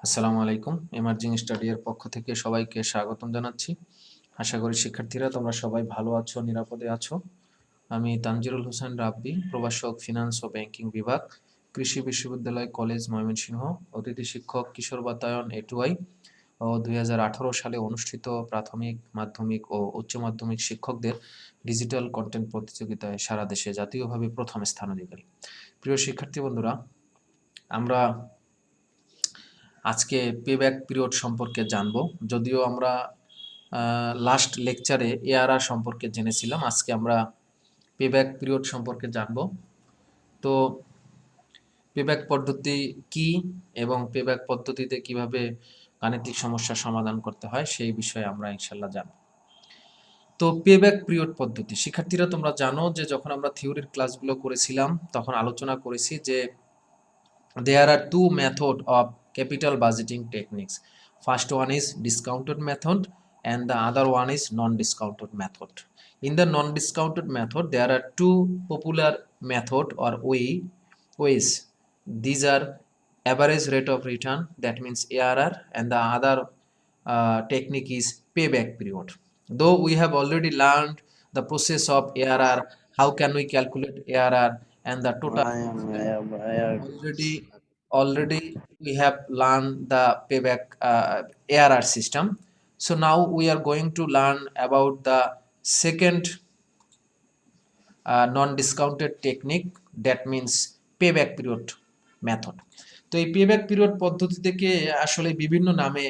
আসসালামু আলাইকুম। Emerging study এর পক্ষ থেকে সবাইকে স্বাগতম জানাচ্ছি। আশা করি শিক্ষার্থীরা তোমরা সবাই ভালো আছো, নিরাপদে আছো। আমি তানজিরুল হোসেন রাব্বি, প্রভাষক ফিনান্স ও ব্যাংকিং বিভাগ, কৃষি বিশ্ববিদ্যালয় কলেজ ময়মনসিংহ, অতিথি শিক্ষক কিশোর বাতায়ন এটুআই ও 2018 সালে অনুষ্ঠিত প্রাথমিক, মাধ্যমিক ও উচ্চ মাধ্যমিক শিক্ষকদের ডিজিটাল কন্টেন্ট প্রতিযোগিতায় সারা দেশে জাতীয়ভাবে প্রথম স্থান অধিকারী। প্রিয় শিক্ষার্থী বন্ধুরা, আমরা আজকে পেব্যাক পিরিয়ড সম্পর্কে জানব। যদিও আমরা লাস্ট লেকচারে এআরআর সম্পর্কে জেনেছিলাম, আজকে আমরা পেব্যাক পিরিয়ড সম্পর্কে জানব। তো পেব্যাক পদ্ধতি কি এবং পেব্যাক পদ্ধতিতে কিভাবে গাণিতিক সমস্যার সমাধান করতে হয় সেই বিষয়ে আমরা ইনশাল্লাহ জানব। তো পেব্যাক পিরিয়ড পদ্ধতি, শিক্ষার্থীরা তোমরা জানো যে যখন আমরা থিওরির ক্লাসগুলো করেছিলাম তখন আলোচনা করেছি যে there are two methods of capital budgeting techniques. First one is discounted method and the other one is non-discounted method. In the non-discounted method, there are two popular method or ways. These are average rate of return, that means ARR, and the other technique is payback period. Though we have already learned the process of ARR, how can we calculate ARR and the total already we have learned the payback ARR system. So now we are going to learn about the second non-discounted technique, that means payback period method. তো এই payback period পদ্ধতি থেকে আসলে বিভিন্ন নামে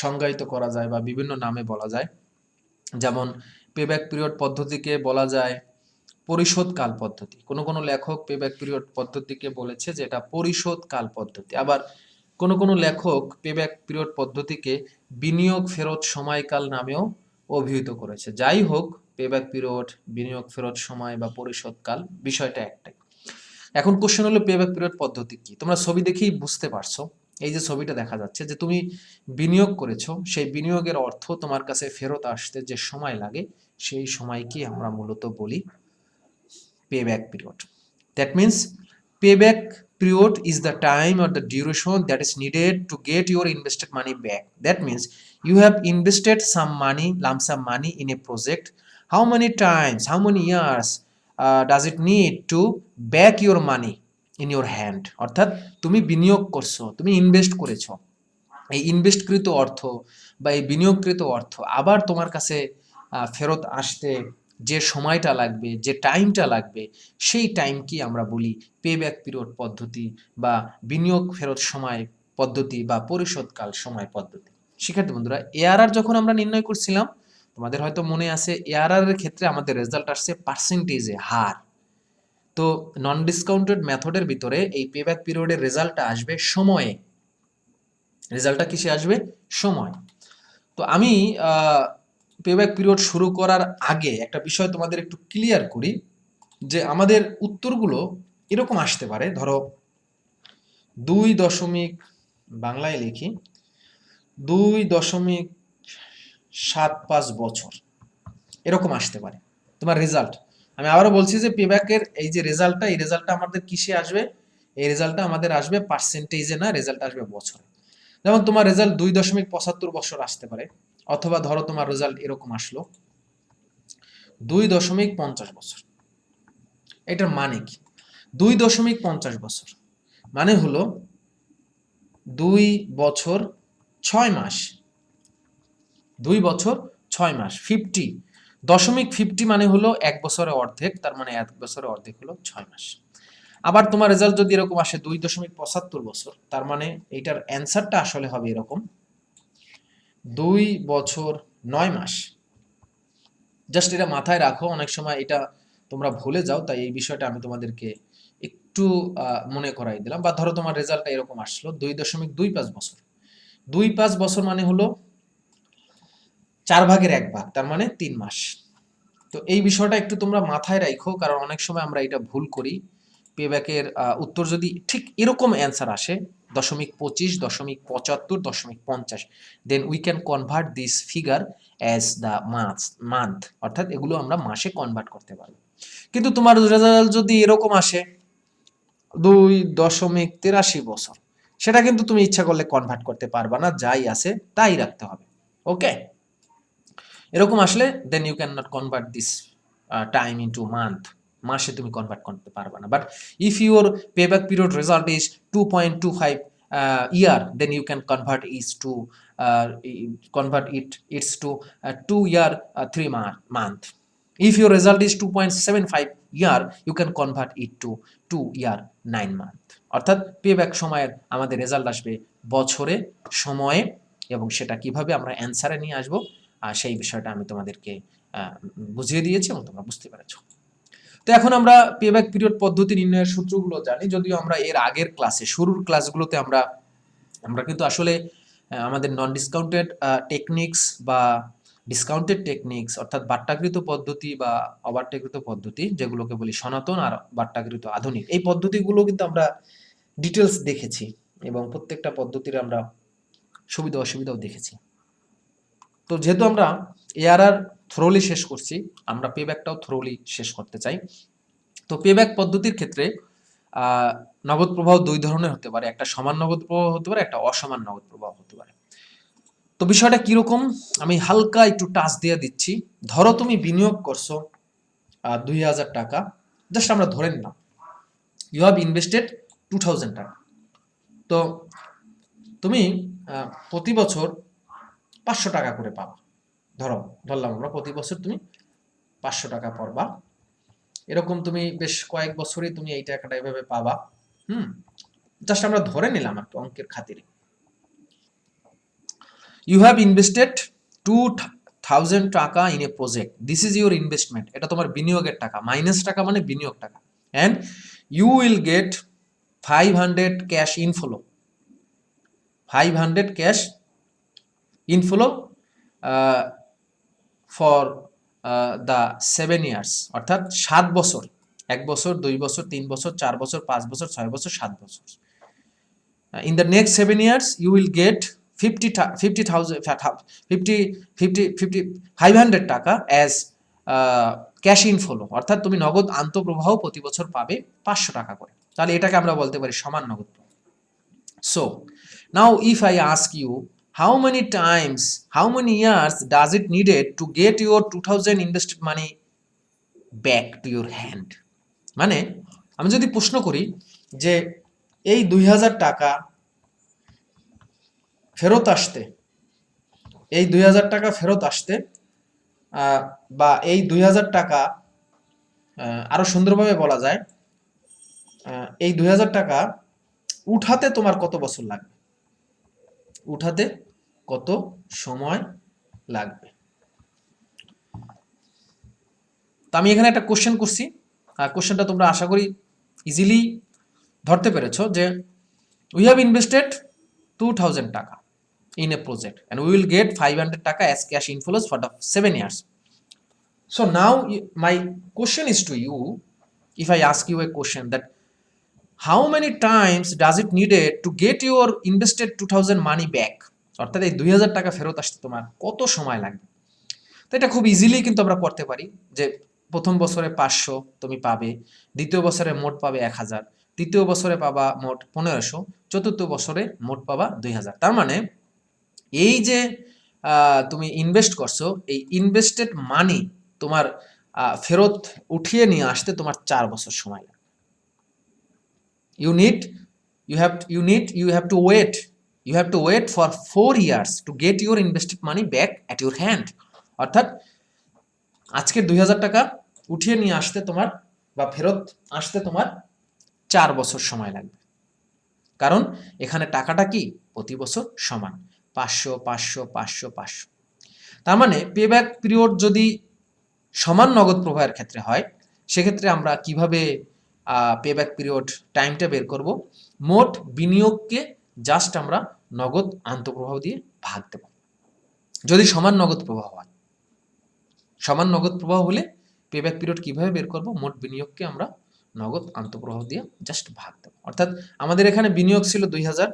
সংজ্ঞায়িত করা যায় বা বিভিন্ন নামে বলা যায়। যেমন পেব্যাক পিরিয়ড পদ্ধতিকে বলা যায় পরিশোধকাল পদ্ধতি। কোনো কোনো লেখক পেব্যাক পিরিয়ড পদ্ধতিকে বলেছে যে এটা পরিশোধকাল পদ্ধতি। আবার কোনো কোনো লেখক পেব্যাক পিরিয়ড পদ্ধতিকে বিনিয়োগ ফেরত সময়কাল নামেও অভিহিত করেছে। যাই হোক, পেব্যাক পিরিয়ড, বিনিয়োগ ফেরত সময় বা পরিশোধকাল বিষয়টা একটাই। এখন কোশ্চেন হলো পেব্যাক পিরিয়ড পদ্ধতি কি? তোমরা ছবি দেখেই বুঝতে পারছো। এই যে ছবিটা দেখা যাচ্ছে যে তুমি বিনিয়োগ করেছো, সেই বিনিয়োগের অর্থ তোমার কাছে ফেরত আসতে যে সময় লাগে সেই সময়কে আমরা মূলত বলি payback period. That means payback period is the time or the duration that is needed to get your invested money back. That means you have invested some money, lump sum money in a project. How many times, how many years does it need to back your money in your hand? অর্থাৎ তুমি বিনিয়োগ করছো, তুমি invest করেছো, এই ইনভেস্টকৃত অর্থ বা এই বিনিয়োগকৃত অর্থ আবার তোমার কাছে ফেরত আসতে যে সময়টা লাগবে, যে টাইমটা লাগবে, সেই টাইমকে আমরা বলি পেব্যাক পিরিয়ড পদ্ধতি বা বিনিয়োগ ফেরত সময় পদ্ধতি বা পরিশোধকাল সময় পদ্ধতি। শিক্ষার্থী বন্ধুরা, এআরআর যখন আমরা নির্ণয় করছিলাম, তোমাদের হয়তো মনে আছে এআরআর এর ক্ষেত্রে আমাদের রেজাল্ট আসছে পার্সেন্টেজে, হার। তো নন ডিসকাউন্টেড মেথডের ভিতরে এই পেব্যাক পিরিয়ডের রেজাল্টটা আসবে সময়ে। রেজাল্টটা কিসে আসবে? সময়। তো আমি পেব্যাক পিরিয়ড শুরু করার আগে একটা বিষয় তোমাদের একটু ক্লিয়ার করি যে আমাদের উত্তরগুলো এরকম আসতে পারে। ধরো 2 বাংলায় লিখি 2.75 বছর, এরকম আসতে পারে তোমার রেজাল্ট। আমি আবারও বলছি যে পেব্যাকের এই যে রেজাল্টটা, এই রেজাল্টটা আমাদের কিসে আসবে? এই রেজাল্টটা আমাদের আসবে পার্সেন্টেজে, না, রেজাল্ট আসবে বছরে। যেমন তোমার রেজাল্ট 2.75 বছর আসতে পারে, অথবা ধরো তোমার রেজাল্ট এরকম আসলো 2.50 বছর। এটার মানে কি? 2.50 বছর মানে হলো 2 বছর 6 মাস। 2 বছর 6 মাস। 50 মানে হলো 1 বছরের অর্ধেক, তার মানে 1 বছরের অর্ধেক হলো 6 মাস। আবার তোমার রেজাল্ট যদি এরকম আসে 2.75 বছর, তার মানে এইটার অ্যান্সারটা আসলে হবে এরকম 2 বছর 9 মাস। জাস্ট এটা মাথায় রাখো, অনেক সময় এটা তোমরা ভুলে যাও, তাই এই বিষয়টা আমি তোমাদেরকে একটু মনে করাই দিলাম। বা ধরো তোমার রেজাল্টটা এরকম আসলো 2.25 বছর। 2.5 বছর মানে হলো 4 ভাগের 1 ভাগ, তার মানে 3 মাস। তো এই বিষয়টা একটু তোমরা মাথায় রাখো, কারণ অনেক সময় আমরা এটা ভুল করি। পেব্যাকের উত্তর যদি ঠিক এরকম অ্যান্সার আসে 0.25, 0.75, 0.50, then we can convert this figure as the month, অর্থাৎ এগুলো আমরা মাসে কনভার্ট করতে পারবো। কিন্তু তোমার রেজাল্ট যদি এরকম আসে 2.83 বছর, সেটা কিন্তু তুমি ইচ্ছা করলে কনভার্ট করতে পারবা না, যাই আছে তাই রাখতে হবে। ওকে, এরকম আসলে then you can not convert this time into month, মাসে তুমি কনভার্ট করতে পারবে না। But if your payback period result is 2.25 year, then you can convert it to 2 year 3 month. If your result is 2.75 year, you can convert it to 2 year 9 month. অর্থাৎ payback সময়ের আমাদের result আসবে বছরে, সময়ে, এবং সেটা কিভাবে আমরা অ্যান্সারে নিয়ে আসবো সেই বিষয়টা আমি তোমাদেরকে বুঝিয়ে দিয়েছি এবং তোমরা বুঝতে পেরেছো। তো এখন আমরা পেব্যাক পিরিয়ড পদ্ধতি নির্ণয়ের সূত্রগুলো জানি, যদিও আমরা এর আগের ক্লাসে, শুরুর ক্লাসগুলোতে আমরা কিন্তু আসলে আমাদের নন ডিসকাউন্টেড টেকনিক্স বা ডিসকাউন্টেড টেকনিক্স, অর্থাৎ বাট্টাকৃত পদ্ধতি বা অবাট্টাকৃত পদ্ধতি, যেগুলোকে বলি সনাতন আর বাট্টাকৃত আধুনিক, এই পদ্ধতিগুলো কিন্তু আমরা ডিটেলস দেখেছি এবং প্রত্যেকটা পদ্ধতির আমরা সুবিধা অসুবিধাও দেখেছি। তো যেহেতু আমরা এআরআর থ্রোলি শেষ করছি, আমরা পেব্যাকটাও থ্রোলি শেষ করতে চাই। তো পেব্যাক পদ্ধতির ক্ষেত্রে নগদ প্রবাহ দুই ধরনের হতে পারে, একটা সমান নগদ প্রবাহ হতে পারে, একটা অসমান নগদ প্রবাহ হতে পারে। তো বিষয়টা কিরকম আমি হালকা একটু টাচ দিয়ে দিচ্ছি। ধরো তুমি বিনিয়োগ করছো 2000 টাকা, জাস্ট আমরা ধরে নিলাম ইউ হ্যাভ ইনভেস্টেড 2000 টাকা। তো তুমি প্রতি বছর 500 টাকা করে পাবা। ধরলাম আমরা প্রতি বছর তুমি 500 টাকা পড়বা, এরকম তুমি বেশ কয়েক বছরই তুমি এই টাকাটা এভাবে পাবা। জাস্ট আমরা ধরে নিলাম আর কি অঙ্কের খাতিরে। ইউ হ্যাভ ইনভেস্টেড 2000 টাকা in a project, this is your investment, এটা তোমার বিনিয়োগের টাকা, মাইনাস টাকা মানে বিনিয়োগ টাকা, and you will get 500 cash inflow, 500 cash inflow for the 7 years, অর্থাৎ 7 বছর, 1 বছর 2 বছর 3 বছর 4 বছর 5 বছর 6 বছর 7 বছর। In the next 7 years you will get 500 টাকা as ক্যাশ ইনফ্লো, অর্থাৎ তুমি নগদ আন্তঃপ্রবাহ প্রতি বছর পাবে 500 টাকা করে। তাহলে এটাকে আমরা বলতে পারি সমান নগদ প্রবাহ। So now if I ask you how many years does it needed to get your 2000 invested money back to your hand, মানে আমি যদি প্রশ্ন করি যে এই 2000 টাকা ফেরত আসতে, এই 2000 টাকা ফেরত আসতে বা এই 2000 টাকা আরো সুন্দরভাবে বলা যায়, এই 2000 টাকা উঠাতে তোমার কত বছর লাগবে, উঠাতে কত সময় লাগবে। তো আমি এখানে একটা কোশ্চেন করছি, কোশ্চেনটা তোমরা আশা করি ইজিলি ধরতে পেরেছো যে উই হ্যাভ ইনভেস্টেড 2000 টাকা in a project and we will get 500 taka as cash inflows for the 7 years. So now my question is to you, if I ask you a question that how many times does it needed to get your invested 2000 money back, অর্থাৎ এই 2000 টাকা ফেরত আসতে তোমার কত সময় লাগবে। তো এটা খুব ইজিলি কিন্তু আমরা করতে পারি যে প্রথম বছরে 500 তুমি পাবে, দ্বিতীয় বছরে মোট পাবে 1000, তৃতীয় বছরে পাবা মোট 1500, চতুর্থ বছরে মোট পাবা 2000। তার মানে এই যে তুমি ইনভেস্ট করছো, এই ইনভেস্টেড মানি তোমার ফেরত উঠিয়ে নিয়ে আসতে তোমার 4 বছর সময় লাগবে। You have to wait for 4 years to get your invested money back at your hand. অর্থাৎ আজকে 2000 টাকা উঠিয়ে নিয়ে আসতে তোমার বা ফেরত আসতে তোমার 4 বছর সময় লাগবে, কারণ এখানে টাকাটা কি প্রতি বছর সমান 500 500 500 500। তার মানে পেব্যাক পিরিয়ড যদি সমান নগদ প্রবাহের ক্ষেত্রে হয়, সেক্ষেত্রে আমরা কিভাবে পেব্যাক পিরিয়ড টাইমটা বের করব, মোট বিনিয়োগকে জাস্ট আমরা নগদ আন্তঃপ্রবাহ দিয়ে ভাগ দেব। যদি সমান নগদ প্রবাহ হয়, সমান নগদ প্রবাহ হলে পেব্যাক পিরিয়ড কিভাবে বের করব, মোট বিনিয়োগকে আমরা নগদ আন্তঃপ্রবাহ দিয়ে জাস্ট ভাগ দেব। অর্থাৎ আমাদের এখানে বিনিয়োগ ছিল 2000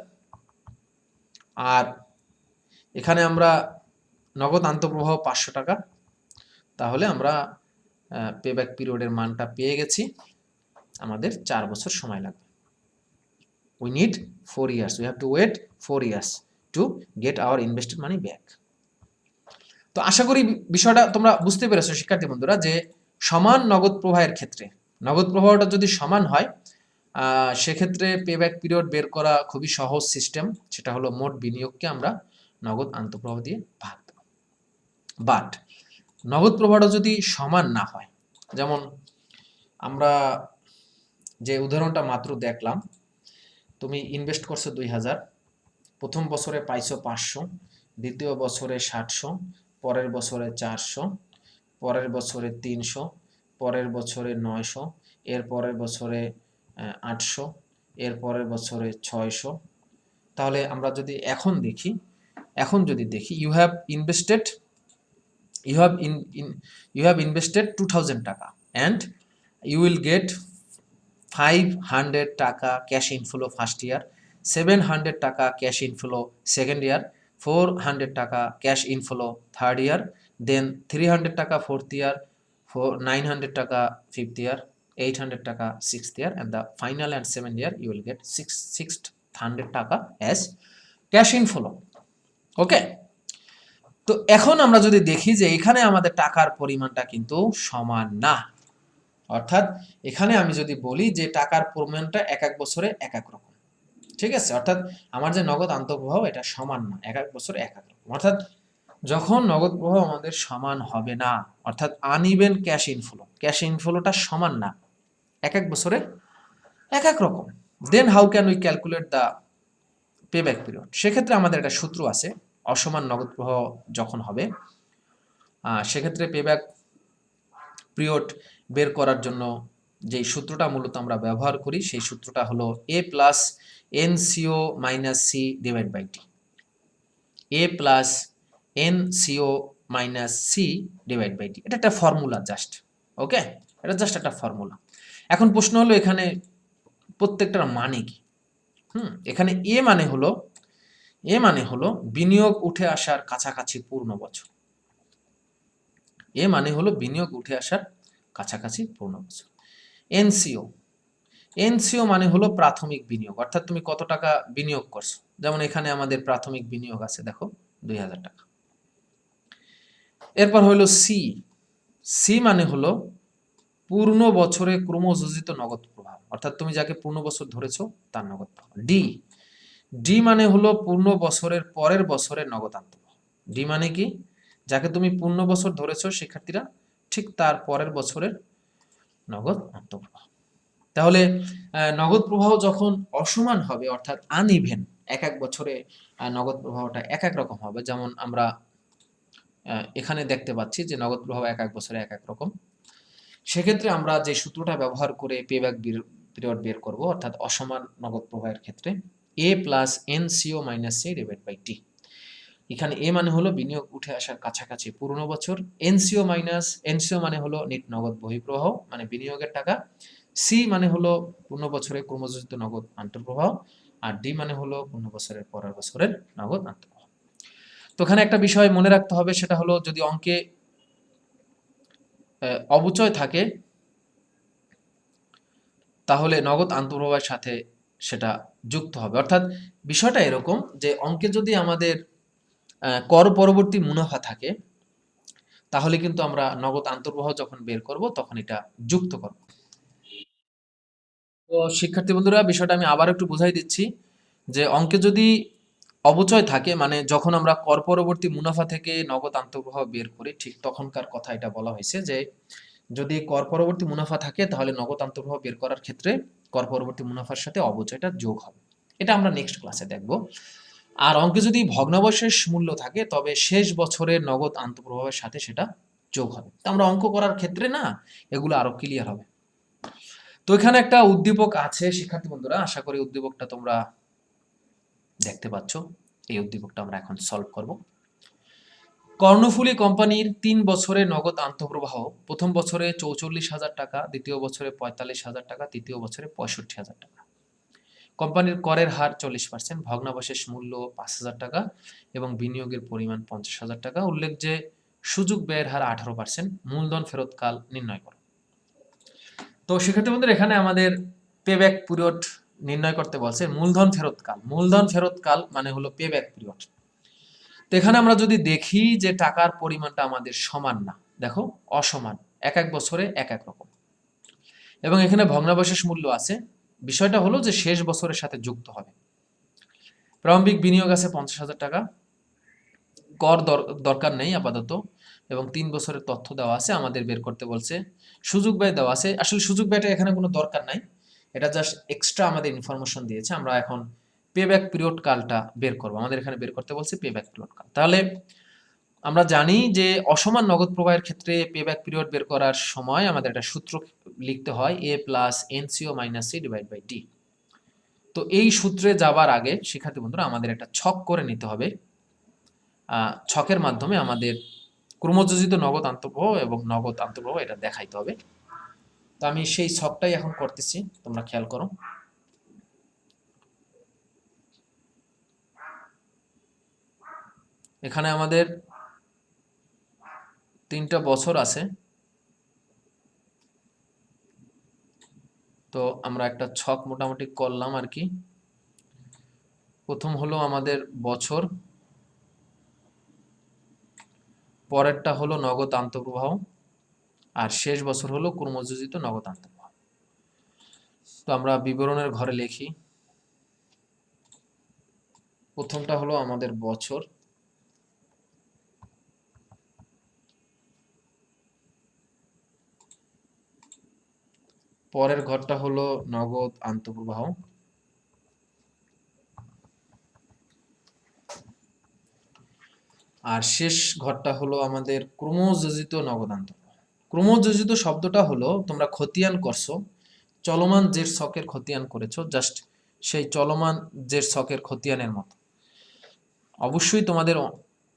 আর এখানে আমরা নগদ আন্তঃপ্রবাহ 500 টাকা, তাহলে আমরা পেব্যাক পিরিয়ডের মানটা পেয়ে গেছি, আমাদের 4 বছর সময় লাগবে। We need 4 years. We have to wait 4 years to get our invested money back. তো আশা করি বিষয়টা তোমরা বুঝতে পেরেছো শিক্ষার্থী বন্ধুরা, যে সমান নগদ প্রবাহের ক্ষেত্রে নগদ প্রবাহটা যদি সমান হয় সেক্ষেত্রে পেব্যাক পিরিয়ড বের করা খুবই সহজ সিস্টেম। সেটা হলো মোট বিনিয়োগকে আমরা নগদ আন্তঃপ্রবাহ দিয়ে ভাগ দেব। বাট নগদ প্রবাহটা যদি সমান না হয়, যেমন আমরা যে উদাহরণটা মাত্র দেখলাম, তুমি ইনভেস্ট করছো 2000, প্রথম বছরে পাইছো 500, দ্বিতীয় বছরে 700, পরের বছরে 400, পরের বছরে 300, পরের বছরে 900, এর পরের বছরে 800, এর পরের বছরে 600। তাহলে আমরা যদি এখন দেখি ইউ হ্যাভ ইনভেস্টেড 2000 টাকা and you will get 500 টাকা ক্যাশ ইনফ্লো ফার্স্ট ইয়ার, 700 টাকা ক্যাশ ইনফ্লো সেকেন্ড ইয়ার, 400 টাকা ক্যাশ ইনফ্লো থার্ড ইয়ার, দেন 300 টাকা ফোর্থ ইয়ার, 900 টাকা ফিফথ ইয়ার, 800 টাকা sixth year, and the final and 7th year you will get 600 টাকা as cash inflow. ওকে, তো এখন আমরা যদি দেখি যে এখানে আমাদের টাকার পরিমাণটা কিন্তু সমান না, অর্থাৎ এখানে আমি যদি বলি যে টাকার পরিমাণটা এক এক বছরে এক এক রকম, ঠিক আছে, অর্থাৎ আমার যে নগদ আন্তঃপ্রবাহ এটা সমান না, এক এক বছরে এক এক রকম। অর্থাৎ যখন নগদ প্রবাহ আমাদের সমান হবে না, অর্থাৎ আনইভেন ক্যাশ ইনফ্লোটা সমান না, এক এক বছরে এক এক রকম, then how can we calculate the payback period? সেক্ষেত্রে আমাদের একটা সূত্র আছে। অসমান নগদ প্রবাহ যখন হবে সেক্ষেত্রে পেব্যাক পিরিয়ড বের করার জন্য যেই সূত্রটা মূলত আমরা ব্যবহার করি সেই সূত্রটা হলো a plus NCO minus C divide by T। a plus NCO minus C divide by T, এটা একটা ফর্মুলা জাস্ট। ওকে, এটা জাস্ট একটা ফর্মুলা। এখন প্রশ্ন হলো এখানে প্রত্যেকটার মানে কি? এখানে এ মানে হলো বিনিয়োগ উঠে আসার কাছাকাছি পূর্ণ বছর। এ মানে হলো বিনিয়োগ উঠে আসার কাছাকাছি পূর্ণ বছর। এনসিও মানে হলো প্রাথমিক বিনিয়োগ, অর্থাৎ তুমি কত টাকা বিনিয়োগ করছো। যেমন এখানে আমাদের প্রাথমিক বিনিয়োগ আছে দেখো 2000 টাকা। এরপর হলো সি মানে হলো পূর্ণ বছরে ক্রমযোজিত নগদ প্রবাহ, অর্থাৎ তুমি যাকে পূর্ণ বছর ধরেছো তার নগদ প্রবাহ। ডি মানে হলো পূর্ণ বছরের পরের বছরের নগদ আন্তঃপ্রবাহ। ডি মানে কি? যাকে তুমি পূর্ণ বছর ধরেছো শিক্ষার্থীরা, ঠিক তার পরের বছরের নগদ আন্তঃপ্রবাহ। তাহলে নগদ প্রবাহ যখন অসমান হবে, অর্থাৎ আনইভেন, এক এক বছরে নগদ প্রবাহটা এক এক রকম হবে। যেমন আমরা এখানে দেখতে পাচ্ছি যে নগদ প্রবাহ এক এক বছরে এক এক রকম। সেক্ষেত্রে আমরা যে সূত্রটা ব্যবহার করে পেব্যাক পিরিয়ড বের করব, অর্থাৎ অসমান নগদ প্রবাহের ক্ষেত্রে a plus NCO minus C divide by T। এখানে এ মানে হলো বিনিয়োগ উঠে আসার কাছাকাছি পুরনো বছর, NCO মানে হলো নিট নগদ বহিঃপ্রবাহ মানে বিনিয়োগের টাকা, সি মানে হলো পূর্ণ বছরে ক্রমযোজিত নগদ আন্তঃপ্রবাহ, আর ডি মানে হলো পূর্ণ বছরের পরের বছরের নগদ আন্তঃপ্রবাহ। তো এখানে একটা বিষয় মনে রাখতে হবে, সেটা হলো যদি অঙ্কে অবচয় থাকে তাহলে নগদ আন্তঃপ্রবাহের সাথে সেটা যুক্ত হবে। অর্থাৎ বিষয়টা এরকম যে অঙ্কে যদি আমাদের কর পরবর্তী মুনাফা থাকে তাহলে কিন্তু আমরা নগদ আন্তঃপ্রবাহ যখন বের করব তখন এটা যুক্ত করব। তো শিক্ষার্থী বন্ধুরা, বিষয়টা আমি আবার একটু বুঝাই দিচ্ছি যে অঙ্কে যদি অবচয় থাকে, মানে যখন আমরা কর পরবর্তী মুনাফা থেকে নগদ আন্তঃপ্রবাহ বের করি, ঠিক তখনকার কথা এটা বলা হয়েছে যে যদি কর পরবর্তী মুনাফা থাকে তাহলে নগদ আন্তঃপ্রবাহ বের করার ক্ষেত্রে কর পরবর্তী মুনাফার সাথে অবচয়টা যোগ হবে। এটা আমরা নেক্সট ক্লাসে দেখব। আর অঙ্কে যদি ভগ্নাবশেষ মূল্য থাকে তবে শেষ বছরের নগদ আন্তঃপ্রবাহের সাথে সেটা যোগ হবে। তো আমরা অঙ্ক করার ক্ষেত্রে না এগুলো আরো ক্লিয়ার হবে। তো এখানে একটা উদ্দীপক আছে শিক্ষার্থী বন্ধুরা, আশা করি উদ্দীপকটা তোমরা দেখতে পাচ্ছ। এই উদ্দীপকটা আমরা এখন সলভ করব। কর্ণফুলী কোম্পানির 3 বছরে নগদ আন্তঃপ্রবাহ প্রথম বছরে 44,000 টাকা, দ্বিতীয় বছরে 45,000 টাকা, তৃতীয় বছরে 65,000 টাকা। কোম্পানির করের হার 40%, ভগ্নাবশেষ মূল্য 5,000 টাকা এবং বিনিয়োগের পরিমাণ 50,000 টাকা। উল্লেখ যে সুযোগ ব্যয়ের হার 18%, মূলধন ফেরতকাল নির্ণয় করো। তো শিক্ষার্থী বন্ধুরা, এখানে আমাদের পেব্যাক পিরিয়ড নির্ণয় করতে বলছে মূলধন ফেরতকাল। মূলধন ফেরতকাল মানে হলো পে ব্যাক পিরিয়ড। তো এখানে আমরা যদি দেখি যে টাকার পরিমাণটা আমাদের সমান না, দেখো অসমান, এক এক বছরে এক এক রকম, এবং এখানে ভগ্নাবশেষ মূল্য আছে। বিষয়টা হলো যে শেষ বছরের সাথে যুক্ত হবে। প্রারম্ভিক বিনিয়োগ আছে 50,000 টাকা, কর দরকার নেই আপাতত, এবং 3 বছরের তথ্য দেওয়া আছে, আমাদের বের করতে বলছে। সুযোগ ব্যয় দেওয়া আছে, আসলে সুযোগ ব্যয়টা এখানে কোনো দরকার নাই, এটা জাস্ট এক্সট্রা আমাদের ইনফরমেশন দিয়েছে। আমরা এখন পে ব্যাক পিরিয়ড কালটা বের করব, আমাদের এখানে বের করতে বলছে পে ব্যাক পিরিয়ড কাল। তাহলে আমরা জানি যে অসমান নগদ প্রবাহের ক্ষেত্রে পে ব্যাক পিরিয়ড বের করার সময় আমাদের একটা সূত্র লিখতে হয়, এ প্লাস এনসিও minus C divide by D. তো এই সূত্রে যাবার আগে শিক্ষার্থী বন্ধুরা আমাদের একটা ছক করে নিতে হবে। ছকের মাধ্যমে আমাদের ক্রমযোজিত নগদ আন্তঃপ্রবাহ এবং নগদ আন্তঃপ্রবাহ এটা দেখাইতে হবে। তো আমি সেই ছকটাই এখন করতেছি, তোমরা খেয়াল করো। এখানে আমাদের 3টা বছর আছে, তো আমরা একটা ছক মোটামুটি করলাম আর কি। প্রথম হলো আমাদের বছর, পরেরটা হলো নগদ আন্তঃপ্রবাহ, আর শেষ বছর হলো ক্রমযোজিত নগদ আন্তঃপ্রবাহ। তো আমরা বিবরণের ঘরে লিখি, প্রথমটা হলো আমাদের বছর, পরের ঘরটা হলো নগদ আন্তঃপ্রবাহ, আর শেষ ঘরটা হলো আমাদের ক্রমযোজিত নগদ আন্তঃপ্রবাহ। ক্রমযোজিত শব্দটা হলো তোমরা খতিয়ান করছো, চলমান জের ছকের খতিয়ান করেছো, জাস্ট সেই চলমান জের ছকের খতিয়ানের মতো। অবশ্যই তোমাদের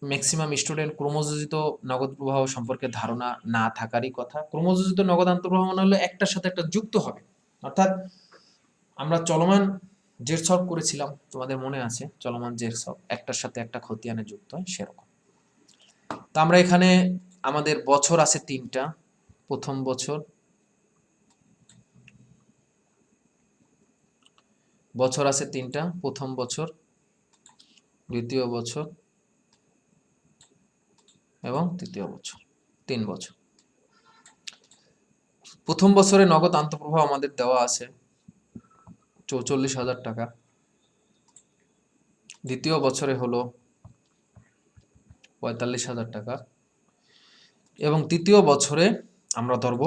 ম্যাক্সিমাম স্টুডেন্ট ক্রমযোজিত নগদ প্রবাহ সম্পর্কে ধারণা না থাকারই কথা। ক্রমযোজিত নগদ আন্তঃপ্রবাহ মানে হলো একটার সাথে একটা যুক্ত হবে, অর্থাৎ আমরা চলমান জের ছক করেছিলাম, তোমাদের মনে আছে চলমান জের ছক একটার সাথে একটা খতিয়ানে যুক্ত হয়, সেরকম। তো আমরা এখানে আমাদের বছর আছে 3টা, প্রথম বছর, বছর আছে 3টা, প্রথম বছর, দ্বিতীয় বছর এবং তৃতীয় বছর, 3 বছর। প্রথম বছরে নগদ আন্তঃপ্রবাহ আমাদের দেওয়া আছে 44,000 টাকা, দ্বিতীয় বছরে হলো 45,000 টাকা, এবং তৃতীয় বছরে আমরা ধরবো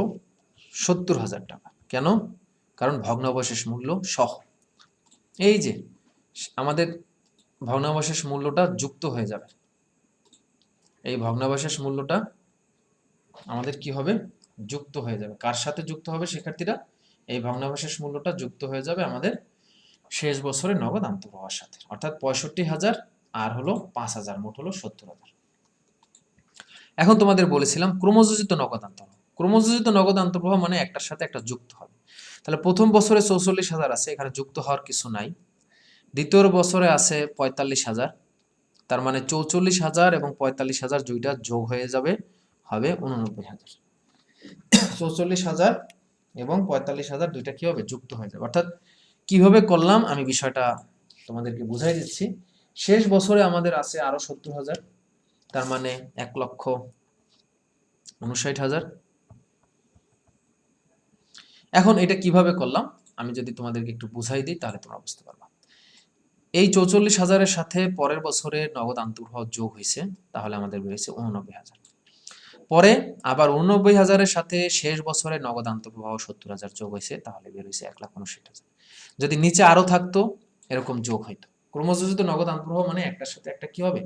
70,000 টাকা। কেন? কারণ ভগ্নাবশেষ মূল্য সহ। এই যে আমাদের ভগ্নাবশেষ মূল্যটা যুক্ত হয়ে যাবে, এই ভগ্নাবশেষ মূল্যটা আমাদের কি হবে? যুক্ত হয়ে যাবে। কার সাথে যুক্ত হবে শিক্ষার্থীরা? এই ভগ্নাবশেষ মূল্যটা যুক্ত হয়ে যাবে আমাদের শেষ বছরে নগদ আন্তঃপ্রবাহের সাথে, অর্থাৎ 65,000 আর হলো 5,000, মোট হলো 70,000। এখন তোমাদের বলেছিলাম ক্রমযোজিত নগদ আন্তঃপ্রবাহ। ক্রমযোজিত নগদ আন্তঃপ্রবাহ মানে একটার সাথে একটা যুক্ত হবে। তাহলে প্রথম বছরে 44,000 আছে, এখানে যুক্ত হওয়ার কিছু নাই। দ্বিতীয় বছরে আছে 45,000, তার মানে 44,000 এবং 45,000 দুইটা যোগ হয়ে যাবে, হবে 89,000। 44,000 এবং 45,000 দুইটা কি হবে? যুক্ত হয়ে যাবে। অর্থাৎ কিভাবে করলাম আমি বিষয়টা তোমাদেরকে বুঝাই দিচ্ছি। শেষ বছরে আমাদের আছে আরো 70,000, তার মানে 1,59,000। এখন এটা কিভাবে করলাম আমি যদি তোমাদেরকে একটু বুঝাই দিই তাহলে তোমরা বুঝতে পারবা। এই 44,000-এর সাথে পরের বছরের নগদ আন্তঃপ্রবাহ যোগ হয়েছে, তাহলে আমাদের বেরিয়েছে 89,000। পরে আবার 89,000-এর সাথে শেষ বছরের নগদ আন্তঃপ্রবাহ 70,000 যোগ হয়েছে, তাহলে বের হয়েছে 1,59,000। যদি নিচে আরো থাকতো এরকম যোগ হইতো। ক্রমযোজিত নগদ আন্তঃপ্রবাহ মানে একটার সাথে একটা কি হবে?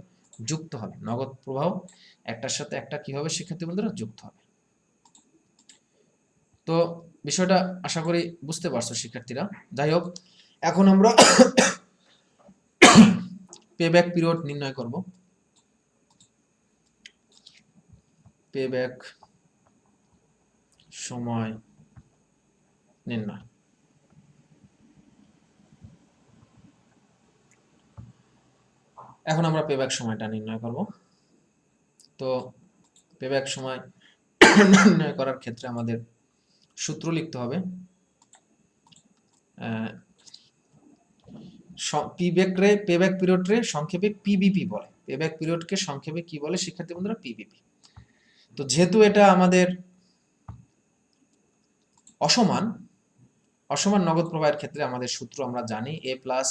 যুক্ত হবে। নগদ প্রবাহ একটার সাথে একটা কি হবে শিক্ষার্থী বন্ধুরা? যুক্ত হবে। তো বিষয়টা আশা করি বুঝতে পারছো শিক্ষার্থীরা। যাই হোক, এখন আমরা পেব্যাক পিরিয়ড নির্ণয় করব। পেব্যাক সময় নির্ণয়। এখন আমরা পেব্যাক সময়টা নির্ণয় করব। তো পেব্যাক সময় নির্ণয় করার ক্ষেত্রে আমাদের সূত্র লিখতে হবে। পেব্যাক পিরিয়ড রে সংক্ষেপে পিবিপি বলে। পেব্যাক পিরিয়ডকে সংক্ষেপে কি বলে শিক্ষার্থী বন্ধুরা? পিবিপি। তো যেহেতু এটা আমাদের অসমান নগদ প্রবাহের ক্ষেত্রে আমাদের সূত্র আমরা জানি a plus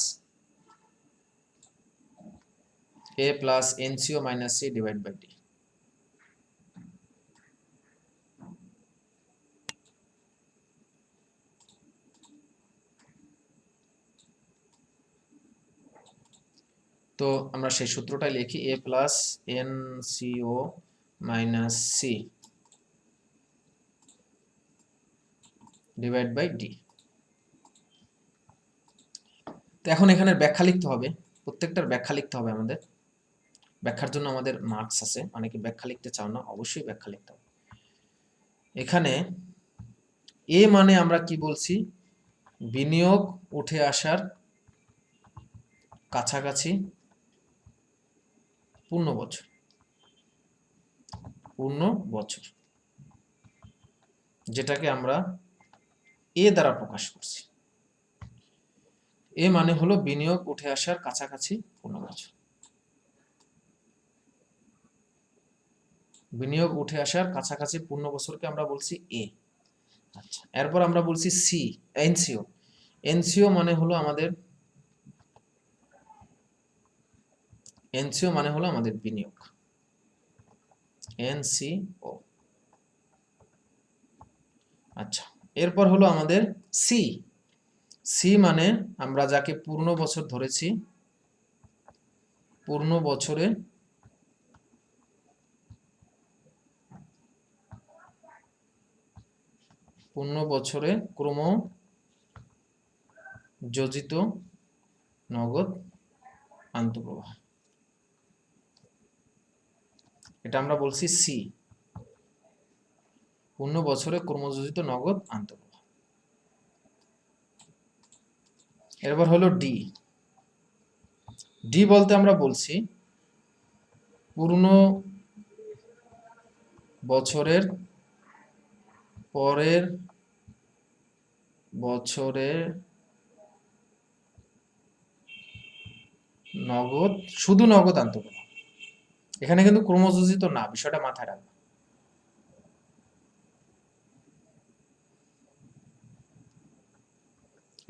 NCO minus C divide by D। তো আমরা সেই সূত্রটাই লিখি a plus NCO minus C divide by D। তো এখন এখানের ব্যাখ্যা লিখতে হবে, প্রত্যেকটার ব্যাখ্যা লিখতে হবে আমাদের। ব্যাখ্যার জন্য আমাদের মার্কস আছে, অনেকে ব্যাখ্যা লিখতে চাও না, অবশ্যই ব্যাখ্যা লিখতে হবে। এখানে এ মানে আমরা কি বলছি? বিনিয়োগ উঠে আসার কাছাকাছি পূর্ণ বছর, যেটাকে আমরা এ দ্বারা প্রকাশ করছি। এ মানে হলো বিনিয়োগ উঠে আসার কাছাকাছি পূর্ণ বছর। বিনিয়োগ উঠে আসার কাছাকাছি পূর্ণ বছরকে আমরা বলছি এ। আচ্ছা, এরপর আমরা বলছি সি, এনসিও। এনসিও মানে হলো আমাদের বিনিয়োগ, এনসিও। আচ্ছা, এরপর হলো আমাদের সি। সি মানে আমরা যাকে পূর্ণ বছর ধরেছি, পূর্ণ বছরে ক্রমযোজিত নগদ আন্তঃপ্রবাহ, এটা আমরা বলছি সি, পূর্ণ বছরে ক্রমযোজিত নগদ আন্তঃপ্রবাহ। এরপর হলো ডি। ডি বলতে আমরা বলছি পূর্ণ বছরের পরের বছরে শুধু নগদ আন্তঃপ্রবাহ। এখানে কিন্তু ক্রমযোজিত না, বিষয়টা মাথায় রাখবে।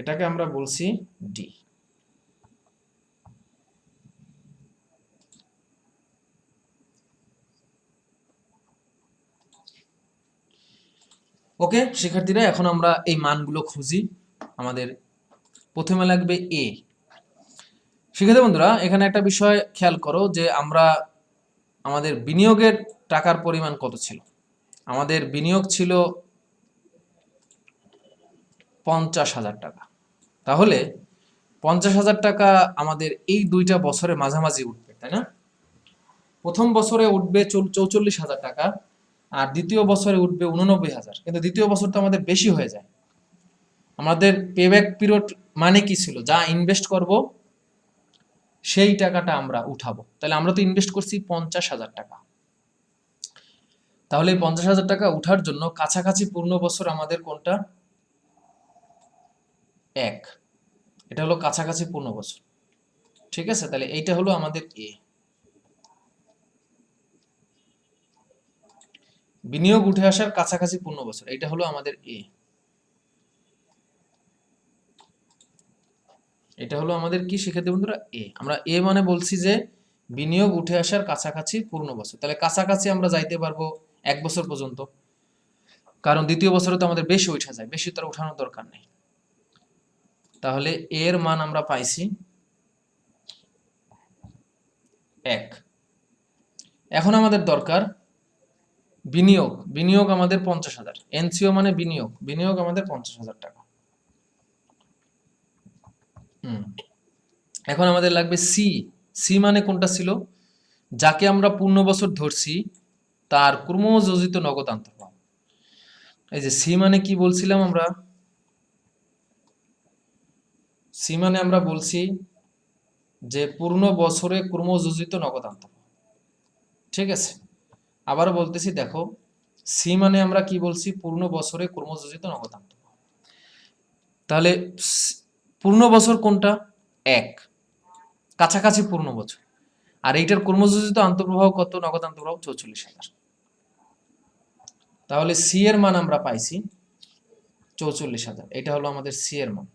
এটাকে আমরা বলছি ডি। ওকে শিক্ষার্থীরা, এখন আমরা এই মানগুলো খুঁজি। আমাদের প্রথমে লাগবে এ। শিক্ষার্থী বন্ধুরা, এখানে একটা বিষয় খেয়াল করো যে আমরা আমাদের বিনিয়োগের টাকার পরিমাণ কত ছিল? আমাদের বিনিয়োগ ছিল 50,000 টাকা। তাহলে 50,000 টাকা আমাদের এই দুইটা বছরের মাঝামাঝি উঠবে, তাই না? প্রথম বছরে উঠবে 44,000 টাকা, আর দ্বিতীয় বছরে উঠবে 89,000। কিন্তু দ্বিতীয় বছর তো আমাদের বেশি হয়ে যায়। আমাদের পেব্যাক পিরিয়ড মানে কি ছিল? যা ইনভেস্ট করব সেই টাকাটা আমরা উঠাবো। তাহলে আমরা তো ইনভেস্ট করছি 50,000 টাকা। তাহলে এই 50,000 টাকা উঠার জন্য কাছাকাছি পূর্ণ বছর আমাদের কোনটা? 1। এটা হলো কাছাকাছি পূর্ণ বছর, ঠিক আছে? তাহলে এইটা হলো আমাদের এ। বিনিয়োগ উঠে আসার কাছাকাছি পূর্ণ বছর, এইটা হলো আমাদের এ। এটা হলো আমাদের কি শিক্ষার্থী বন্ধুরা? এ। আমরা এ মানে বলছি যে বিনিয়োগ উঠে আসার কাছাকাছি পূর্ণ বছর। তাহলে কাছাকাছি আমরা যাইতে পারবো 1 বছর পর্যন্ত, কারণ দ্বিতীয় বছরে তো আমাদের বেশি উঠা যায়, বেশি তার উঠানোর দরকার নেই। তাহলে এর মান আমরা পাইছি 1। এখন আমাদের দরকার বিনিয়োগ আমাদের 50,000। এনসিও মানে বিনিয়োগ আমাদের 50,000 টাকা। এখন আমাদের লাগবে সি। সি মানে কোনটা ছিল? যাকে আমরা পূর্ণ বছর ধরছি তার ক্রমযোজিত নগদ আন্তঃপ্রবাহ। এই যে সি মানে কি বলছিলাম আমরা? সি মানে আমরা বলছি যে পূর্ণ বছরে ক্রমযোজিত নগদ আন্তঃপ্রবাহ, ঠিক আছে? আবারও বলতেছি, দেখো, সি মানে আমরা কি বলছি? পূর্ণ বছরে ক্রমযোজিত নগদ আন্তঃপ্রবাহ। তাহলে পূর্ণ বছর কোনটা? 1, কাছাকাছি পূর্ণ বছর। আর এইটার কর্মযোজিত আন্তঃপ্রবাহ কত? নগদ আন্তঃপ্রবাহ 44,000। তাহলে সি এর মান আমরা পাইছি 44,000। এটা হলো আমাদের সি এর মান।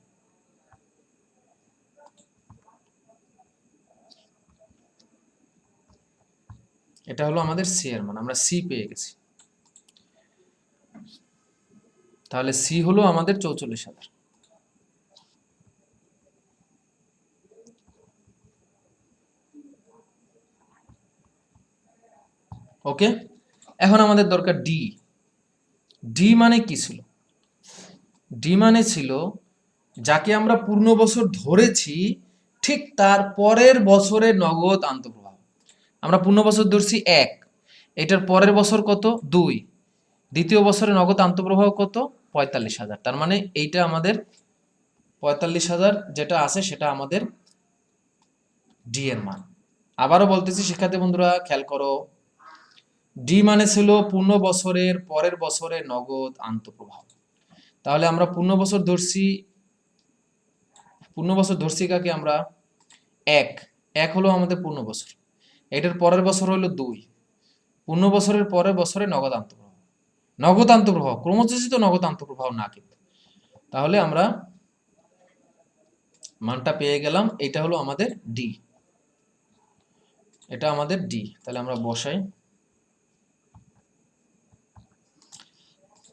এটা হলো আমাদের সি এর মান, আমরা সি পেয়ে গেছি। তাহলে সি হলো আমাদের 44,000। ওকে, এখন আমাদের দরকার ডি। ডি মানে কি ছিল? ডি মানে ছিল যাকে আমরা পূর্ণ বছর ধরেছি ঠিক তার পরের বছরের নগদ আন্তঃপ্রবাহ। আমরা পূর্ণ বছর ধরছি 1, এটার পরের বছর কত? 2, দ্বিতীয় বছরে নগদ আন্তঃপ্রবাহ কত? 45,000। তার মানে এইটা আমাদের 45,000 যেটা আছে সেটা আমাদের ডি এর মান। আবারও বলতেছি শিক্ষার্থী বন্ধুরা, খেয়াল করো, ডি মানে ছিল পূর্ণ বছরের পরের বছরে নগদ আন্তঃপ্রবাহ। তাহলে আমরা পূর্ণ বছর ধরছি কাকে? আমরা 1 হলো আমাদের পূর্ণ বছর, এটার পরের বছর হলো 2, পূর্ণ বছরের পরের বছরে নগদ আন্তঃপ্রবাহ। নগদ আন্তঃপ্রবাহ, ক্রমযোজিত নগদ আন্তঃপ্রবাহ না কিন্তু। তাহলে আমরা মানটা পেয়ে গেলাম, এটা হলো আমাদের ডি। এটা আমাদের ডি। তাহলে আমরা বসাই,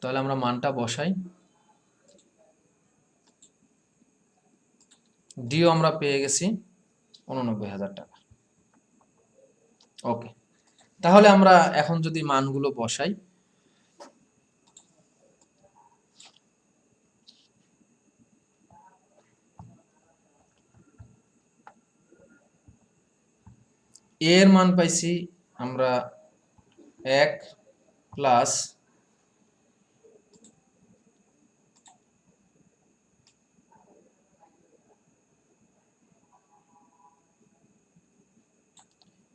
তাহলে আমরা মানটা বসাই। ডিও আমরা পেয়ে গেছি 89,000 টাকা। ওকে, তাহলে আমরা এখন যদি মানগুলো বসাই, এ এর মান পাইছি আমরা 1 প্লাস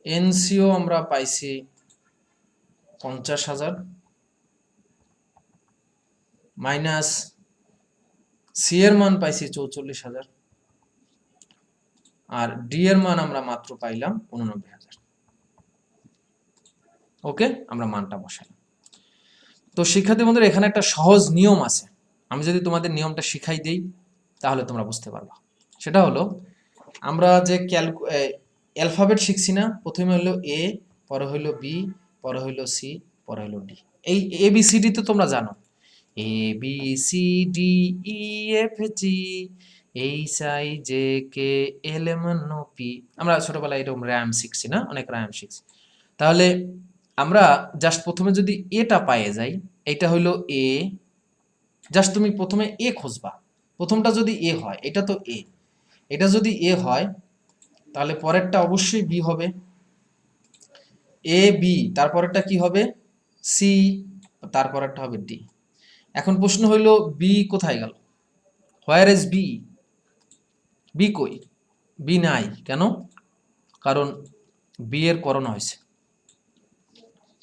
এনসিও আমরা পাইছি 50,000 মাইনাস সি এর মান পাইছি 44,000 আর ডি এর মান আমরা মাত্র পাইলাম 89,000। ওকে, আমরা মানটা বসাইলাম। তো শিক্ষার্থী বন্ধুরা, এখানে একটা সহজ নিয়ম আছে, আমি যদি তোমাদের নিয়মটা শিখাই দেই তাহলে তোমরা বুঝতে পারবা। সেটা হলো, আমরা যে অ্যালফাবেট শিখছি না, প্রথমে হলো এ, পরে হলো বি, পরে হলো সি, পরে হলো ডি। এই এ বি সি ডি তো তোমরা জানো, A B C D E F G H I J K L M N O P. আমরা ছোটবেলায় এরকম র্যাম শিখছি না, অনেক র্যাম শিখছি। তাহলে আমরা জাস্ট প্রথমে যদি এটা পাইয়ে যাই, এটা হইলো এ, জাস্ট তুমি প্রথমে এ খুঁজবা, প্রথমটা যদি এ হয়, এটা তো এ, এটা যদি এ হয় তাহলে পরেরটা অবশ্যই বি হবে, এ বি, তারপরেরটা কি হবে? সি, তারপরেরটা হবে ডি। এখন প্রশ্ন হইল বি কোথায় গেল? Where is B? বি কই? বি নাই কেন? কারণ বি এর করণ হয়েছে।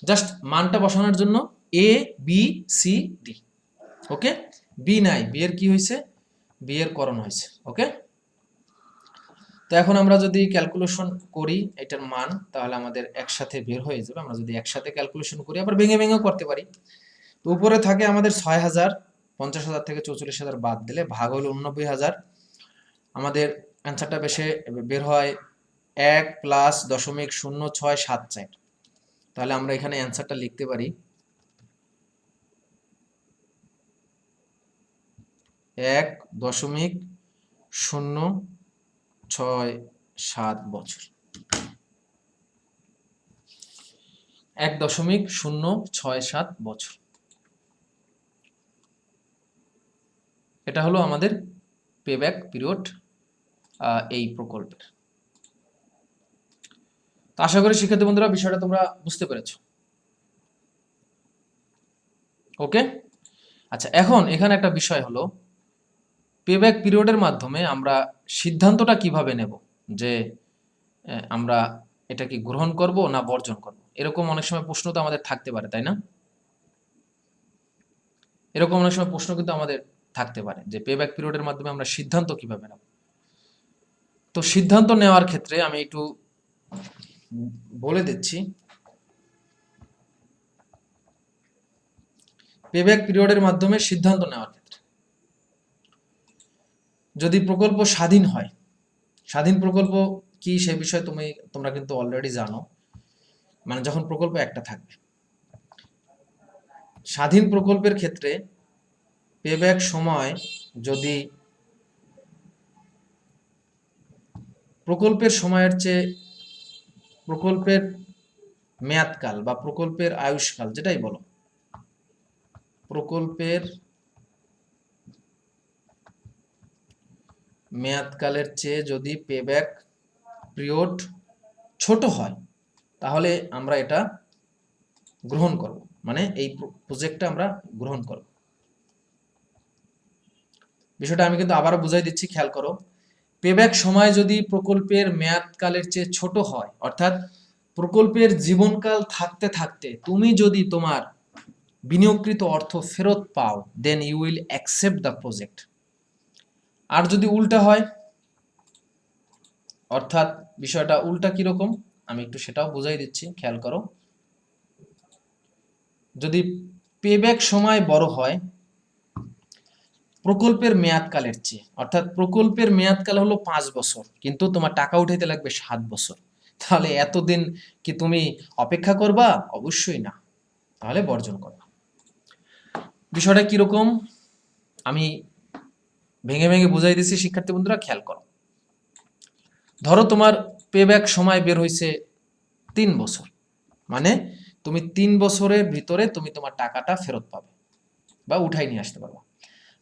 জাস্ট মানটা বসানোর জন্য এ বি সি ডি। ওকে, বি নাই, বি এর কি হয়েছে? বি এর করণ হয়েছে। ওকে, তো এখন আমরা যদি ক্যালকুলেশন করি এটার মান, তাহলে আমাদের একসাথে বের হয়ে যাবে। আমরা যদি একসাথে ক্যালকুলেশন করি, আবার ভেঙে ভেঙেও করতে পারি। তো উপরে থাকে আমাদের 6,000, 50,000 থেকে 44,000 বাদ দিলে ভাগ হলো 89,000। আমাদের অ্যান্সারটা বের হয় 1 প্লাস 0.0674। তাহলে আমরা এখানে অ্যান্সারটা লিখতে পারি 1.067 বছর। 1.067 বছর। এটা হলো আমাদের পেব্যাক পিরিয়ড এই প্রকল্পের। তো আশা করি শিক্ষার্থী বন্ধুরা বিষয়টা তোমরা বুঝতে পেরেছো। ওকে, আচ্ছা, এখন এখানে একটা বিষয় হলো, পেব্যাক পিরিয়ডের মাধ্যমে আমরা সিদ্ধান্তটা কিভাবে নেব যে আমরা এটা কি গ্রহণ করব না বর্জন করব। এরকম অনেক সময় প্রশ্ন তো আমাদের থাকতে পারে, তাই না? এরকম অনেক সময় প্রশ্ন কিন্তু আমাদের থাকতে পারে যে পেব্যাক পিরিয়ডের মাধ্যমে আমরা সিদ্ধান্ত কিভাবে নেব। তো সিদ্ধান্ত নেওয়ার ক্ষেত্রে আমি একটু বলে দিচ্ছি, পেব্যাক পিরিয়ডের মাধ্যমে সিদ্ধান্ত নেওয়ার ক্ষেত্রে যদি প্রকল্প স্বাধীন হয়, স্বাধীন প্রকল্প কি সে বিষয়ে তোমরা কিন্তু অলরেডি জানো, মানে যখন প্রকল্প একটা থাকবে। স্বাধীন প্রকল্পের ক্ষেত্রে পেব্যাক সময় যদি প্রকল্পের সময়ের চেয়ে প্রকল্পের মেয়াদকাল বা প্রকল্পের আয়ুষ্কাল, যেটাই বলো, প্রকল্পের মেয়াদকালের চেয়ে যদি পেব্যাক পিরিয়ড ছোট হয়, তাহলে আমরা এটা গ্রহণ করব, মানে এই প্রজেক্টটা আমরা গ্রহণ করব। বিষয়টা আমি কিন্তু আবারও বুঝাই দিচ্ছি, খেয়াল করো। পেব্যাক সময় যদি প্রকল্পের মেয়াদকালের চেয়ে ছোট হয়, অর্থাৎ প্রকল্পের জীবনকাল থাকতে থাকতে তুমি যদি তোমার বিনিয়োগকৃত অর্থ ফেরত পাও, then you will accept the project. আর যদি উল্টা হয়, অর্থাৎ বিষয়টা উল্টা কিরকম আমি একটু সেটাও বুঝাই দিচ্ছি, খেয়াল করো। যদি পেব্যাক সময় বড় হয় প্রকল্পের মেয়াদকালের চেয়ে, অর্থাৎ প্রকল্পের মেয়াদকাল হলো 5 বছর, কিন্তু তোমার টাকা উঠাইতে লাগবে 7 বছর, তাহলে এতদিন কি তুমি অপেক্ষা করবা? অবশ্যই না, তাহলে বর্জন করবা। বিষয়টা কিরকম আমি ভেঙে ভেঙে বুঝাই দিচ্ছি, শিক্ষার্থী বন্ধুরা খেয়াল করো। ধরো তোমার পেব্যাক সময় বের হয়েছে 3 বছর, মানে তুমি 3 বছরের ভিতরে তুমি তোমার টাকাটা ফেরত পাবে বা উঠাই নিয়ে আসতে পারবা।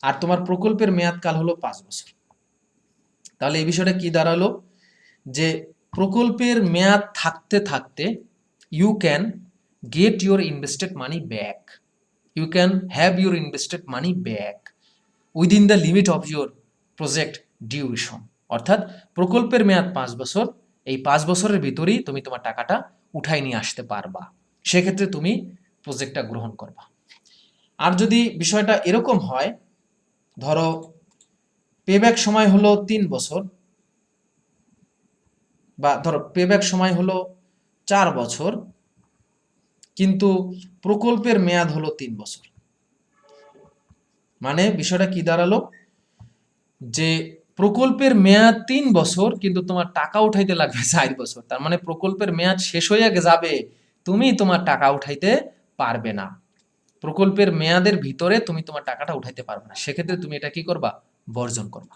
আর তোমার প্রকল্পের মেয়াদকাল হলো 5 বছর। তাহলে এই বিষয়টা কি দাঁড়ালো, যে প্রকল্পের মেয়াদ থাকতে থাকতে you can get your invested money back, you can have your invested money back within the limit of your project duration. অর্থাৎ প্রকল্পের মেয়াদ 5 বছর, এই 5 বছরের ভিতরেই তুমি তোমার টাকাটা উঠাই নিয়ে আসতে পারবা, সেক্ষেত্রে তুমি প্রজেক্টটা গ্রহণ করবা। আর যদি বিষয়টা এরকম হয়, ধরো পেব্যাক সময় হলো 3 বছর, বা ধরো পেব্যাক সময় হলো 4 বছর, কিন্তু প্রকল্পের মেয়াদ হলো 3 বছর, মানে বিষয়টা কি দাঁড়ালো, যে প্রকল্পের মেয়াদ 3 বছর কিন্তু তোমার টাকা উঠাইতে লাগবে 4 বছর, তার মানে প্রকল্পের মেয়াদ শেষ হয়ে যাবে, তুমি তোমার টাকা উঠাইতে পারবে না, প্রকল্পের মেয়াদের ভিতরে তুমি তোমার টাকাটা উঠাইতে পারবে না, সেক্ষেত্রে তুমি এটা কি করবা? বর্জন করবা।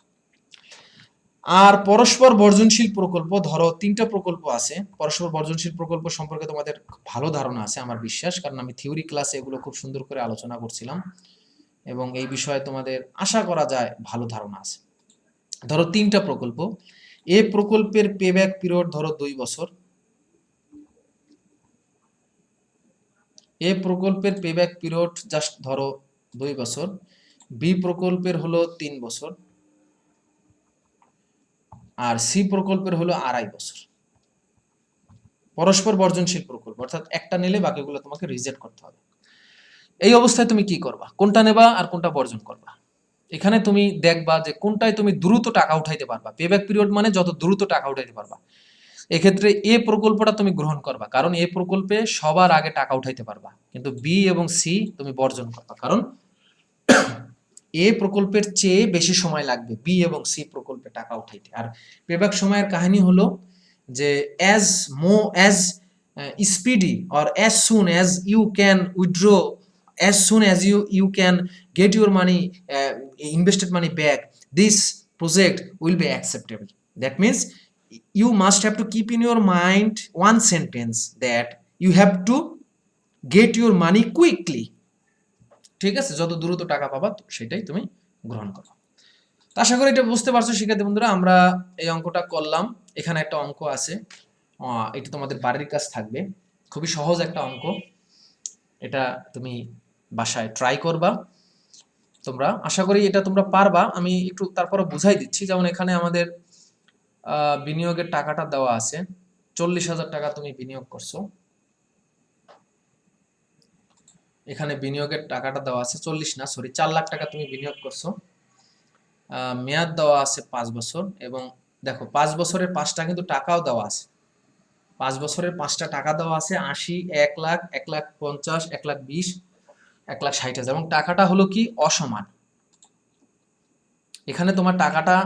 আর পরস্পর বর্জনশীল প্রকল্প, ধরো 3টা প্রকল্প আছে। পরস্পর বর্জনশীল প্রকল্প সম্পর্কে তোমাদের ভালো ধারণা আছে আমার বিশ্বাস, কারণ আমি থিওরি ক্লাসে এগুলো খুব সুন্দর করে আলোচনা করছিলাম এবং এই বিষয়ে তোমাদের আশা করা যায় ভালো ধারণা আছে। ধরো 3টা প্রকল্প, এ প্রকল্পের পেব্যাক পিরিয়ড ধরো 2 বছর, এ প্রকল্পের পেব্যাক পিরিয়ড জাস্ট ধরো 2 বছর, বি প্রকল্পের হলো 3 বছর, আর সি প্রকল্পের হলো 2.5 বছর। পরস্পর বর্জনশীল প্রকল্প, অর্থাৎ একটা নিলে বাকিগুলো তোমাকে রিজেক্ট করতে হবে। এই অবস্থায় তুমি কি করবা? কোনটা নেবা আর কোনটা বর্জন করবা? এখানে তুমি দেখবা যে কোনটায় তুমি দ্রুত টাকা উঠাইতে পারবা, পেব্যাক পিরিয়ড মানে যত দ্রুত টাকা উঠাইতে পারবা। এক্ষেত্রে এ প্রকল্পটা তুমি গ্রহণ করবা, কারণ এ প্রকল্পে সবার আগে টাকা উঠাইতে পারবা, কিন্তু বি এবং সি তুমি বর্জন করবা, কারণ এ প্রকল্পের চেয়ে বেশি সময় লাগবে বি এবং সি প্রকল্পে টাকা উঠাইতে। আর পেব্যাক সময়ের কাহিনী হলো যে as speedy or as soon as you can withdraw, as soon as you can get your money, invested money back, this project will be acceptable. That means you must have to keep in your mind one sentence that you have to get your money quickly. ঠিক আছে, যত দ্রুত টাকা পাবা সেটাই তুমি গ্রহণ করো। আশা করি এটা বুঝতে পারছো শিক্ষার্থী বন্ধুরা। আমরা এই অঙ্কটা করলাম, এখানে একটা অঙ্ক আছে, এটা তোমাদের বাড়ির কাজ থাকবে, খুবই সহজ একটা অঙ্ক, এটা তুমি বাসায় ট্রাই করবা তোমরা, আশা করি এটা তোমরা পারবা। আমি একটু তারপরে বুঝাই দিচ্ছি, যেমন এখানে আমাদের বিনিয়োগের টাকাটা দেওয়া আছে, 40,000 টাকা তুমি বিনিয়োগ করছো, এখানে বিনিয়োগের টাকাটা দেওয়া আছে 4 লাখ টাকা তুমি বিনিয়োগ করছো, মেয়াদ দেওয়া আছে 5 বছর এবং দেখো 5 বছরের 5টা কিন্তু টাকাও দেওয়া আছে, 5 বছরের 5টা টাকা দেওয়া আছে, 80, 1 লাখ, 1,50,000, 1,20,000, 1,60,000, এবং টাকাটা হলো কি অসমান। এখানে তোমার টাকাটা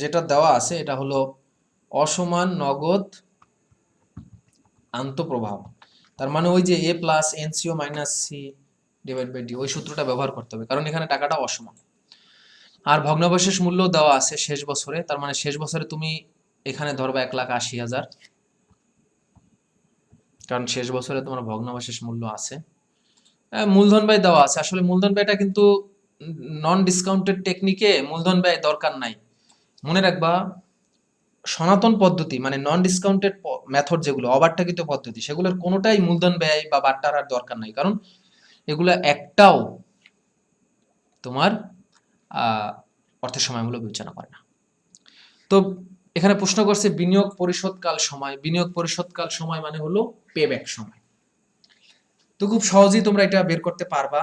যেটা দেওয়া আছে এটা হলো অসমান নগদ আন্তঃপ্রবাহ। তার মানে ওই যে a plus NCO minus C divide by D, ওই সূত্রটা ব্যবহার করতে হবে, কারণ এখানে টাকাটা অসমান। আর ভগ্নাবশেষ মূল্য দেওয়া আছে শেষ বছরে, তার মানে শেষ বছরে তুমি এখানে ধরবা 1,80,000, কারণ শেষ বছরে তোমার ভগ্নাবশেষ মূল্য আছে। মূলধন ব্যয় দেওয়া আছে, আসলে মূলধন ব্যয়টা কিন্তু নন ডিসকাউন্টেড টেকনিকে মূলধন ব্যয় দরকার নাই। মনে রাখবা সনাতন পদ্ধতি মানে নন ডিসকাউন্টেড মেথড, যেগুলো অবাট্টাকৃত পদ্ধতি, সেগুলোর কোনোটাই মূলধন ব্যয় বা বাট্টার আর দরকার নাই, কারণ এগুলো একটাও তোমার অর্থের সময়মূল্য বিবেচনা করে না। তো এখানে প্রশ্ন করছে বিনিয়োগ পরিশোধকাল সময়। বিনিয়োগ পরিশোধকাল সময় মানে হলো পেব্যাক সময়। তো খুব সহজেই তোমরা এটা বের করতে পারবা।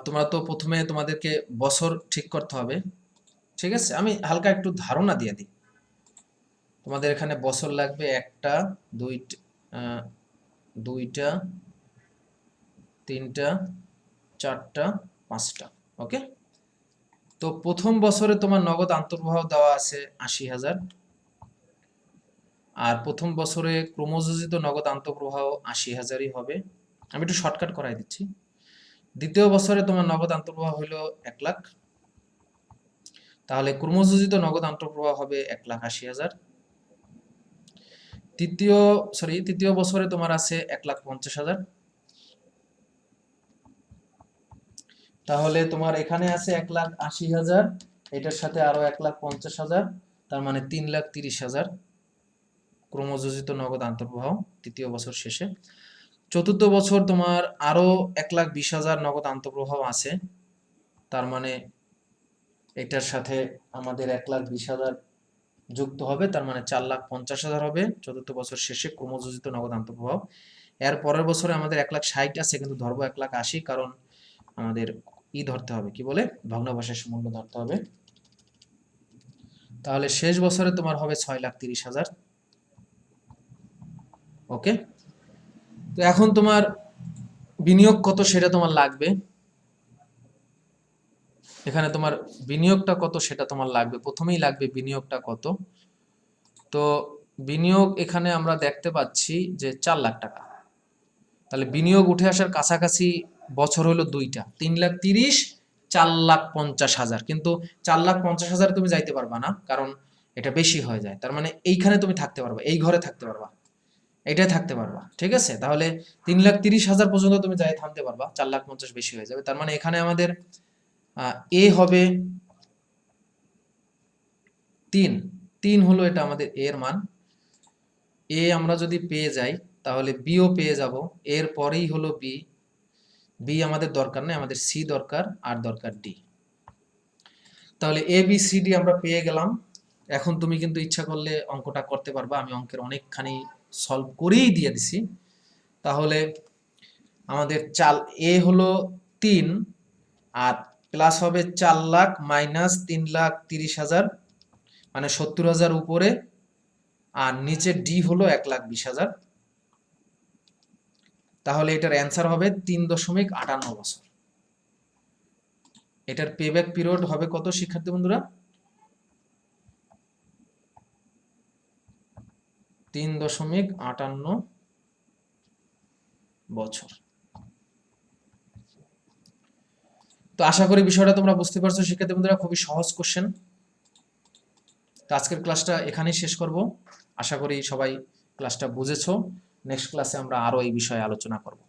তোমরা তো প্রথমে তোমাদেরকে বছর ঠিক করতে হবে, ঠিক আছে? আমি হালকা একটু ধারণা দিয়ে দিই। তোমাদের এখানে বছর লাগবে 1টা, 2টা, 3টা, 4টা, 5টা। ওকে, তো প্রথম বছরে তোমার নগদ আন্তঃপ্রবাহ দেওয়া আছে 80,000, আর প্রথম বছরে ক্রমযোজিত নগদ আন্তঃপ্রবাহ 80,000ই হবে। আমি একটু শর্টকাট করাই দিচ্ছি। দ্বিতীয় বছরে তোমার নগদ আন্তঃপ্রবাহ হলো 1 লাখ, তাহলে ক্রমযোজিত নগদ আন্তঃপ্রবাহ হবে 1,80,000। তৃতীয় বছরে তোমার আছে 1,50,000, তাহলে তোমার এখানে আছে 1,80,000, এটার সাথে আরো 1,50,000, তার মানে 3,30,000 ক্রমযোজিত নগদ আন্তঃপ্রবাহ তৃতীয় বছর শেষে। চতুর্থ বছর তোমার আরো 1,20,000 নগদ আন্তঃপ্রবাহ আছে, তার মানে এটার সাথে আমাদের 1,20,000 যুক্ত হবে, তার মানে 4,50,000 হবে চতুর্থ বছর শেষে ক্রমযোজিত নগদ আন্তঃপ্রবাহ। এর পরের বছরে আমাদের 1,60,000 আছে, কিন্তু ধরবো 1,80,000, কারণ আমাদের ধরতে হবে, কি বলে, ভগ্নাবশেষ মূল্য ধরতে হবে। তাহলে শেষ বছরে তোমার হবে 6,30,000। ওকে, তো এখন তোমার বিনিয়োগ কত সেটা তোমার লাগবে। এখানে তোমার বিনিয়োগটা কত সেটা তোমার লাগবে, প্রথমেই লাগবে বিনিয়োগটা কত। তো বিনিয়োগ এখানে আমরা দেখতে পাচ্ছি যে 4 লাখ টাকা, তাহলে বিনিয়োগ উঠে আসার কাছাকাছি বছর হলো 2টা, 3,30,000, 4,50,000, কিন্তু 4,50,000 তুমি যাইতে পারবা না, কারণ এটা বেশি হয়ে যায়। তার মানে এইখানে তুমি থাকতে পারবা, এই ঘরে থাকতে পারবা, এটাই থাকতে পারবা, ঠিক আছে? তাহলে 3,30,000 পর্যন্ত তুমি যাই থামতে পারবা, 4,50,000 বেশি হয়ে যাবে। তার মানে এখানে আমাদের এ হবে 3 হলো এটা আমাদের এর মান। এ আমরা যদি পেয়ে যাই তাহলে বিও পেয়ে যাব, এর পরেই হলো বি। বি আমাদের দরকার নেই, আমাদের সি দরকার, আর দরকার ডি। তাহলে এ বি সি ডি আমরা পেয়ে গেলাম। এখন তুমি কিন্তু ইচ্ছা করলে অঙ্কটা করতে পারবা, আমি অঙ্কের অনেকখানি সলভ করেই দিয়ে দিছি। তাহলে আমাদের এ হলো 3, আর প্লাস হবে 4 লাখ মাইনাস 3,30,000, মানে 70,000 উপরে, আর নিচে ডি হলো 1,20,000। তাহলে এটার অ্যান্সার হবে 3.58 বছর। এটার পেব্যাক পিরিয়ড হবে কত শিক্ষার্থী বন্ধুরা? 3.58 বছর। তো আশা করি বিষয়টা তোমরা বুঝতে পারছো শিক্ষার্থী বন্ধুরা, খুবই সহজ কোশ্চেন। তো আজকের ক্লাসটা এখানেই শেষ করব, আশা করি সবাই ক্লাসটা বুঝেছো। নেক্সট ক্লাসে আমরা আরো এই বিষয়ে আলোচনা করব।